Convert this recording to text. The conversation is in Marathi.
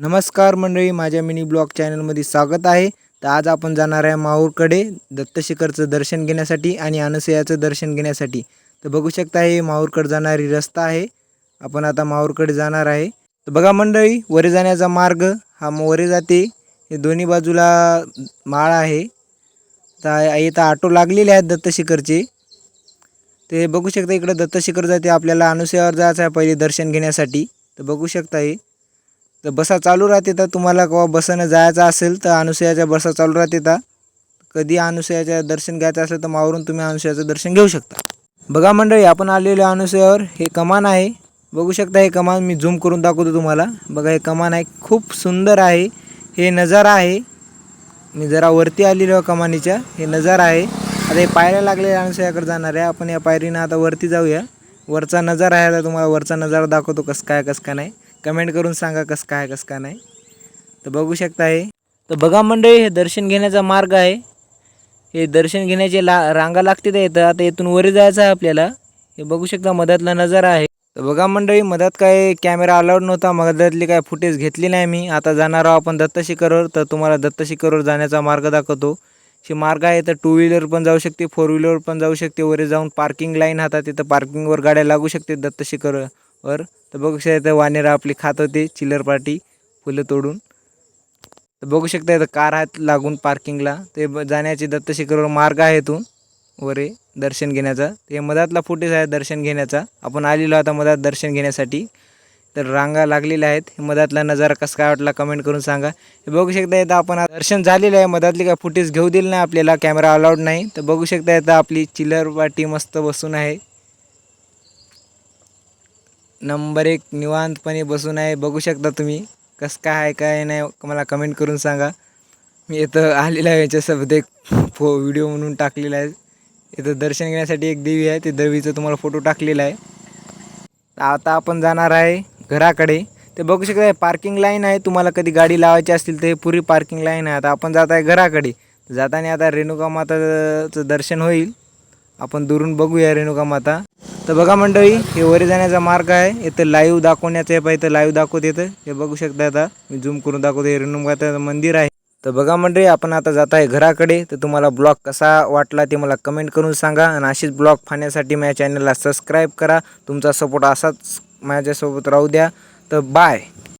नमस्कार मंडळी, माझ्या मिनी ब्लॉग चॅनलमध्ये स्वागत आहे. तर आज आपण जाणार आहे माहूरकडे दत्तशिखरचं दर्शन घेण्यासाठी आणि अनसूयाचं दर्शन घेण्यासाठी. तर बघू शकता हे माहूरकडे जाणारी रस्ता आहे. आपण आता माहूरकडे जाणार आहे. तर बघा मंडळी, वरे जाण्याचा मार्ग हा वरे जाते. हे दोन्ही बाजूला माळ आहे. तर इथं ऑटो लागलेले आहेत दत्तशिखरचे. ते बघू शकता इकडे दत्तशिखर जाते. आपल्याला अनसूयावर जायचं आहे पहिले दर्शन घेण्यासाठी. तर बघू शकता हे तर बसा चालू राहते. तर तुम्हाला केव्हा बसनं जायचं असेल तर अनसूयाच्या बसा चालू राहते. तर कधी अनसूयाचं दर्शन घ्यायचं असेल तर मावरून तुम्ही अनसूयाचं दर्शन घेऊ शकता. बघा मंडळी, आपण आलेलो अनसूयावर. हे कमान आहे, बघू शकता. हे कमान मी झूम करून दाखवतो तुम्हाला. बघा हे कमान आहे, खूप सुंदर आहे. हे नजारा आहे. मी जरा वरती आलेलो कमानीच्या. हे नजारा आहे. आता हे पायऱ्या लागले अनसूयाकडे जाणार आहे. आपण या पायरीनं आता वरती जाऊया. वरचा नजारा आहे. आता तुम्हाला वरचा नजारा दाखवतो कसं काय नाही. कमेंट करून सांगा कसं काय नाही. तर बघू शकता हे. तर बघा मंडळी, हे दर्शन घेण्याचा मार्ग आहे. हे दर्शन घेण्याचे रांगा लागते. तर येतं आता इथून वर जायचं आहे आपल्याला. हे बघू शकता मधातला नजारा आहे. तर बघा मंडळी, मधात काय कॅमेरा अलाउड नव्हता. मधातली काय फुटेज घेतली नाही मी. आता जाणार आहोत आपण दत्तशिखरवर. तर तुम्हाला दत्तशिखरवर जाण्याचा मार्ग दाखवतो. हे मार्ग आहे. तर टू व्हीलर पण जाऊ शकते, फोर व्हीलर पण जाऊ शकते. वर जाऊन पार्किंग लाईन हातात, तिथं पार्किंगवर गाड्या लागू शकते दत्तशिखरवर. तर बघू शकता वानेरा आपली खात होते चिल्लर पार्टी फुलं तोडून. तर बघू शकता इथं कार आहेत लागून पार्किंगला. ते जाण्याचे दत्तशिखरवर मार्ग आहे इथून वरे दर्शन घेण्याचा. ते मधातला फुटेज आहे दर्शन घेण्याचा. आपण आलेलो आता मधात दर्शन घेण्यासाठी. तर रांगा लागलेल्या आहेत. हे मधातला नजारा कसा काय वाटला कमेंट करून सांगा. हे बघू शकता इथं आपण दर्शन झालेलं आहे. मधातली काय फुटेज घेऊ दिलं नाही आपल्याला, कॅमेरा अलाउड नाही. तर बघू शकता इथं आपली चिल्लर पार्टी मस्त बसून आहे. नंबर 1 निवांतपणे बसून आहे. बघू शकता तुम्ही कसं काय काय नाही मला कमेंट करून सांगा. मी इथं आलेला आहे, याच्यासोबत एक व्हिडिओ म्हणून टाकलेला आहे. इथं दर्शन घेण्यासाठी एक देवी आहे, ते देवीचा तुम्हाला फोटो टाकलेला आहे. आता आपण जाणार आहे घराकडे. ते बघू शकता पार्किंग लाईन आहे. तुम्हाला कधी गाडी लावायची असतील तर हे पुरी पार्किंग लाईन आहे. आता आपण जात आहे घराकडे. जाताना आता रेणुका माताचं दर्शन होईल. आपण दुरून बघूया रेणुका माता. तर बघा मंडळी, हे वर जाण्याचा मार्ग आहे. इथं लाईव्ह दाखवण्याचं आहे. इथं लाईव्ह दाखवत येतं. हे बघू शकता. आता मी झूम करून दाखवतो. हे रेणुका मंदिर आहे. तर बघा मंडळी, आपण आता जात आहे घराकडे. तर तुम्हाला ब्लॉग कसा वाटला ते मला कमेंट करून सांगा. आणि अशीच ब्लॉग पाहण्यासाठी माझ्या चॅनलला सबस्क्राईब करा. तुमचा सपोर्ट असाच माझ्यासोबत राहू द्या. तर बाय.